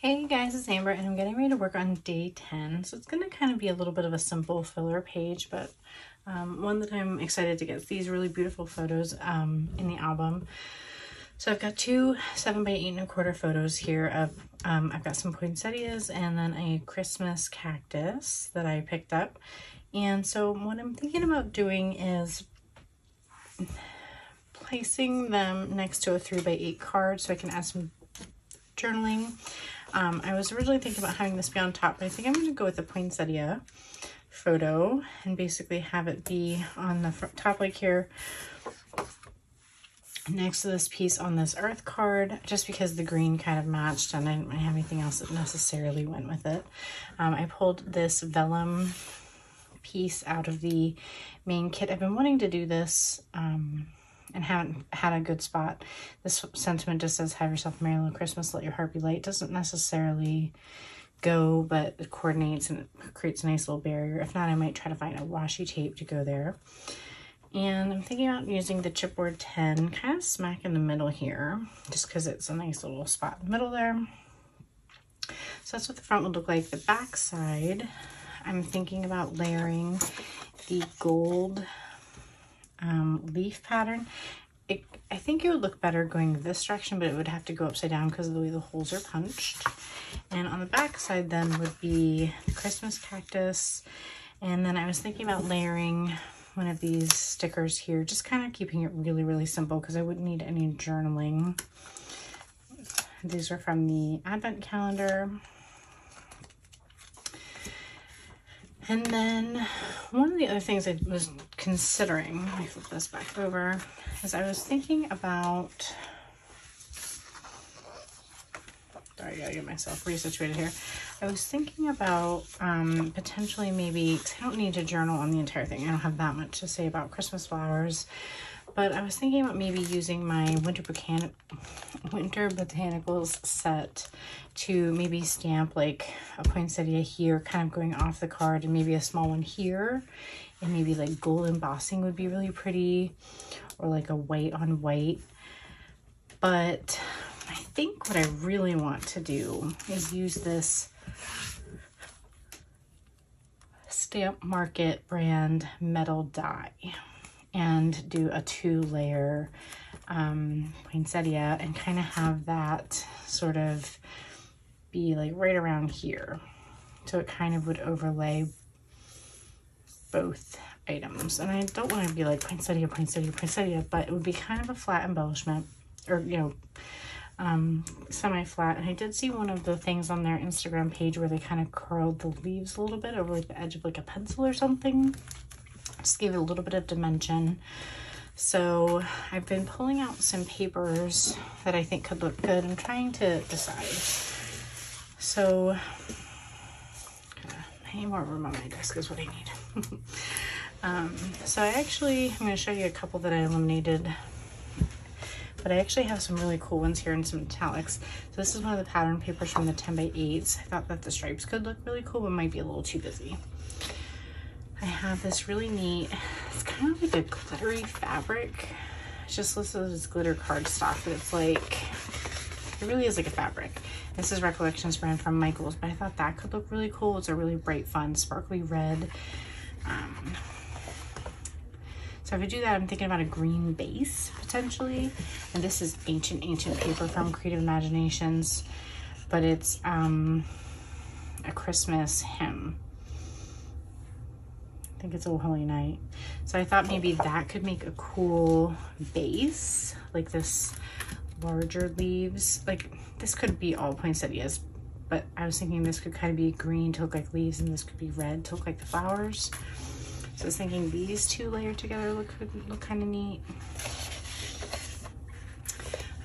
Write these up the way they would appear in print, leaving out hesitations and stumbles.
Hey guys, it's Amber and I'm getting ready to work on day 10. So it's going to kind of be a little bit of a simple filler page, but one that I'm excited to get these really beautiful photos in the album. So I've got two 7 by 8¼ photos here of, I've got some poinsettias and then a Christmas cactus that I picked up. And so what I'm thinking about doing is placing them next to a 3 by 8 card so I can add some journaling. I was originally thinking about having this be on top, but I think I'm going to go with the poinsettia photo and basically have it be on the top like here next to this piece on this earth card, just because the green kind of matched and I didn't have anything else that necessarily went with it. I pulled this vellum piece out of the main kit. I've been wanting to do this and haven't had a good spot. This sentiment just says, have yourself a merry little Christmas, let your heart be light. Doesn't necessarily go, but it coordinates and it creates a nice little barrier. If not, I might try to find a washi tape to go there. And I'm thinking about using the chipboard 10 kind of smack in the middle here, just because it's a nice little spot in the middle there. So that's what the front would look like. The back side, I'm thinking about layering the gold leaf pattern. I think it would look better going this direction, but it would have to go upside down because of the way the holes are punched. And on the back side then would be the Christmas cactus. And then I was thinking about layering one of these stickers here, just kind of keeping it really, really simple because I wouldn't need any journaling. These are from the Advent calendar. And then one of the other things I was considering, let me flip this back over, is I was thinking about, sorry, I gotta get myself resituated here. I was thinking about potentially maybe, because I don't need to journal on the entire thing. I don't have that much to say about Christmas flowers, but I was thinking about maybe using my Winter Botanicals set to maybe stamp like a poinsettia here, kind of going off the card, and maybe a small one here, and maybe like gold embossing would be really pretty, or like a white on white. But I think what I really want to do is use this Stamp Market brand metal die and do a 2-layer poinsettia and kind of have that sort of be like right around here. So it kind of would overlay both items. And I don't want to be like poinsettia, poinsettia, poinsettia, but it would be kind of a flat embellishment, or, you know, semi-flat. And I did see one of the things on their Instagram page where they kind of curled the leaves a little bit over like the edge of like a pencil or something. Just gave it a little bit of dimension. So I've been pulling out some papers that I think could look good. I'm trying to decide. So I need more room on my desk is what I need. So I'm going to show you a couple that I eliminated, but I actually have some really cool ones here and some metallics. So this is one of the pattern papers from the 10 by 8s. I thought that the stripes could look really cool, but might be a little too busy. I have this really neat, it's kind of like a glittery fabric. It's just listed as glitter cardstock, but it's like, it really is like a fabric. This is Recollections brand from Michael's, but I thought that could look really cool. It's a really bright, fun, sparkly red. So if I do that, I'm thinking about a green base potentially. And this is ancient paper from Creative Imaginations, but it's a Christmas hymn. I think it's O Holy Night. So I thought maybe that could make a cool base, like this larger leaves. Like this could be all poinsettias, but I was thinking this could kind of be green to look like leaves, and this could be red to look like the flowers. So I was thinking these two layered together could look kind of neat.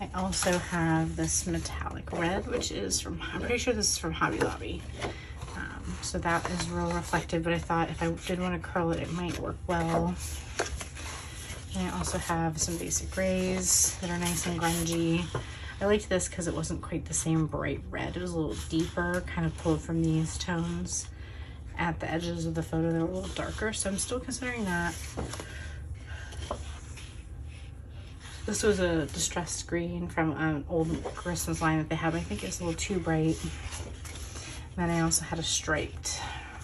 I also have this metallic red, which is from, I'm pretty sure this is from Hobby Lobby. So that is real reflective, but I thought if I did want to curl it, it might work well. And I also have some basic grays that are nice and grungy. I liked this because it wasn't quite the same bright red. It was a little deeper, kind of pulled from these tones. At the edges of the photo, they were a little darker, so I'm still considering that. This was a distressed green from an old Christmas line that they have. I think it's a little too bright. And then I also had a striped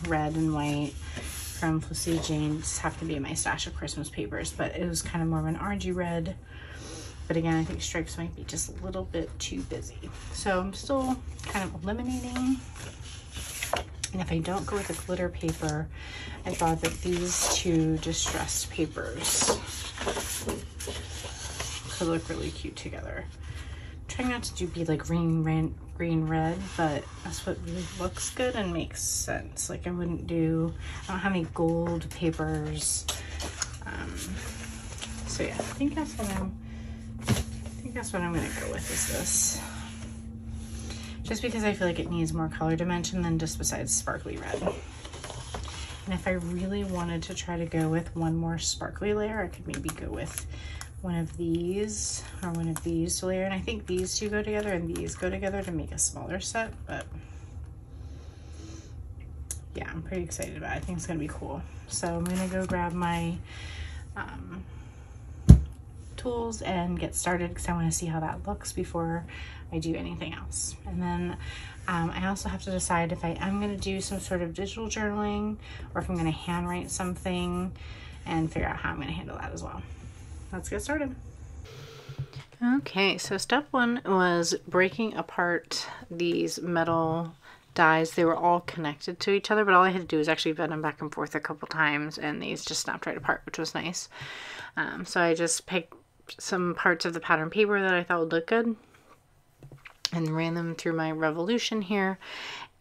red and white from Felicity Jane. Just happened to be in my stash of Christmas papers, but it was kind of more of an orangey red. But again, I think stripes might be just a little bit too busy. So I'm still kind of eliminating. And if I don't go with a glitter paper, I thought that these two distressed papers could look really cute together. I'm trying not to be like green, red, but that's what really looks good and makes sense. Like I don't have any gold papers. So yeah, I think that's what I'm gonna go with is this. Just because I feel like it needs more color dimension than just besides sparkly red. And if I really wanted to try to go with one more sparkly layer, I could maybe go with one of these or one of these to layer. And I think these two go together and these go together to make a smaller set, but yeah, I'm pretty excited about it. I think it's gonna be cool. So I'm gonna go grab my tools and get started because I want to see how that looks before I do anything else. And then I also have to decide if I am going to do some sort of digital journaling or if I'm going to handwrite something and figure out how I'm going to handle that as well. Let's get started. Okay, so step one was breaking apart these metal dies. They were all connected to each other, but all I had to do was actually bend them back and forth a couple times and these just snapped right apart, which was nice. So I just picked some parts of the pattern paper that I thought would look good and ran them through my revolution here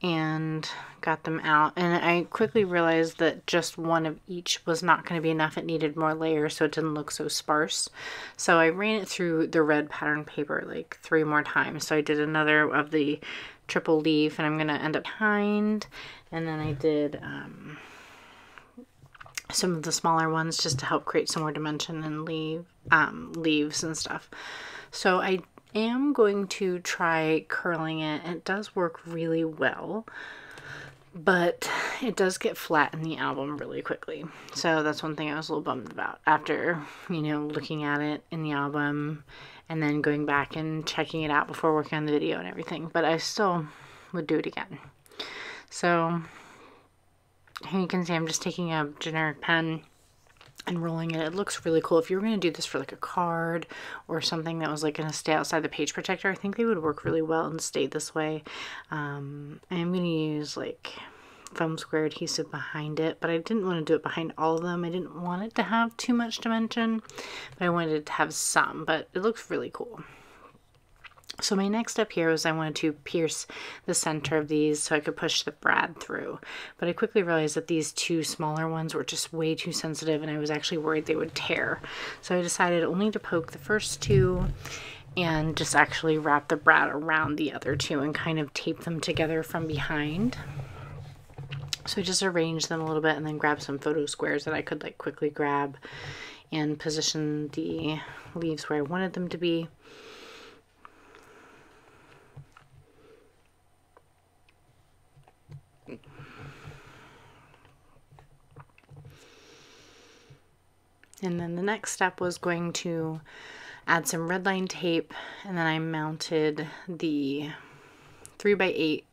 and got them out. And I quickly realized that just one of each was not going to be enough. It needed more layers so it didn't look so sparse. So I ran it through the red pattern paper like 3 more times. So I did another of the triple leaf and I'm going to end up behind. And then I did some of the smaller ones just to help create some more dimension and leaves and stuff. So I am going to try curling it. It does work really well, but it does get flat in the album really quickly. So that's one thing I was a little bummed about after, looking at it in the album and then going back and checking it out before working on the video and everything. But I still would do it again. So here you can see I'm just taking a generic pen and rolling it. It looks really cool. If you were going to do this for like a card or something that was like going to stay outside the page protector, I think they would work really well and stay this way. I'm going to use like foam square adhesive behind it, but I didn't want to do it behind all of them. I didn't want it to have too much dimension, but I wanted it to have some, but it looks really cool. So my next step here was I wanted to pierce the center of these so I could push the brad through. But I quickly realized that these 2 smaller ones were just way too sensitive and I was actually worried they would tear. So I decided only to poke the first 2 and just actually wrap the brad around the other 2 and kind of tape them together from behind. So I just arranged them a little bit and then grabbed some photo squares that I could like quickly grab and position the leaves where I wanted them to be. And then the next step was going to add some red line tape, and then I mounted the 3x8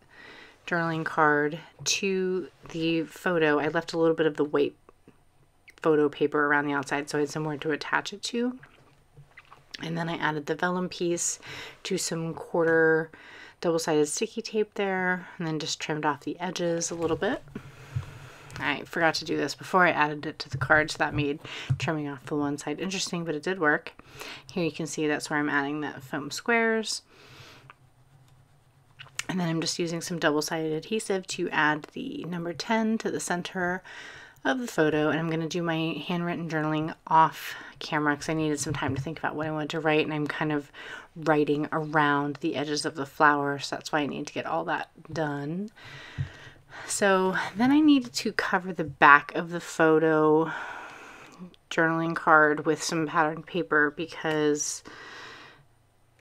journaling card to the photo. I left a little bit of the white photo paper around the outside so I had somewhere to attach it to. And then I added the vellum piece to some quarter double-sided sticky tape there, and then just trimmed off the edges a little bit. I forgot to do this before I added it to the card, so that made trimming off the one side interesting, but it did work. Here you can see that's where I'm adding the foam squares. And then I'm just using some double-sided adhesive to add the number 10 to the center of the photo, and I'm going to do my handwritten journaling off camera because I needed some time to think about what I wanted to write, and I'm kind of writing around the edges of the flower, so that's why I need to get all that done. So then I needed to cover the back of the photo journaling card with some patterned paper because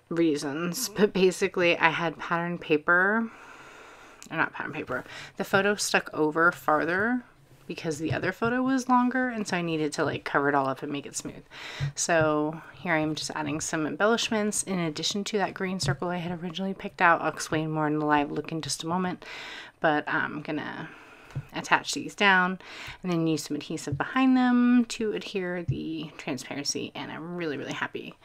reasons, but basically I had patterned paper, or not patterned paper, the photo stuck over farther because the other photo was longer, and so I needed to like cover it all up and make it smooth. So here I am just adding some embellishments in addition to that green circle I had originally picked out. I'll explain more in the live look in just a moment, but I'm gonna attach these down and then use some adhesive behind them to adhere the transparency, and I'm really, really happy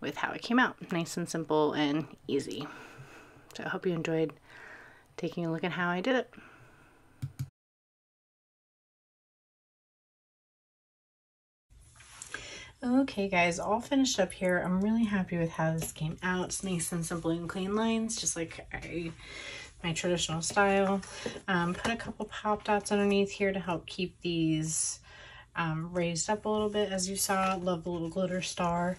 with how it came out. Nice and simple and easy. So I hope you enjoyed taking a look at how I did it. Okay guys, all finished up here. I'm really happy with how this came out. It's nice and simple and clean lines, just like my traditional style. Put a couple pop dots underneath here to help keep these raised up a little bit, as you saw. Love the little glitter star.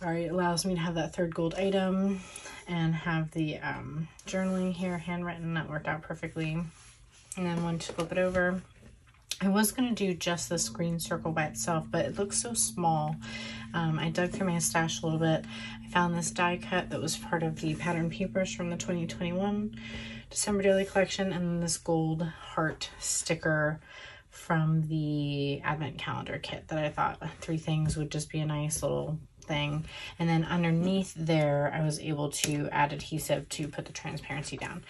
Alright, it allows me to have that third gold item and have the journaling here handwritten. That worked out perfectly. And then once you flip it over, I was going to do just this green circle by itself, but it looks so small. I dug through my stash a little bit. I found this die cut that was part of the pattern papers from the 2021 December daily collection, and then this gold heart sticker from the advent calendar kit that I thought 3 things would just be a nice little thing. And then underneath there, I was able to add adhesive to put the transparency down.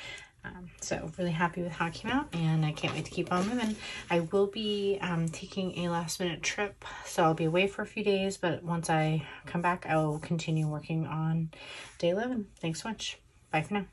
So really happy with how it came out, and I can't wait to keep on moving. I will be taking a last minute trip, so I'll be away for a few days, but once I come back, I will continue working on day 11. Thanks so much. Bye for now.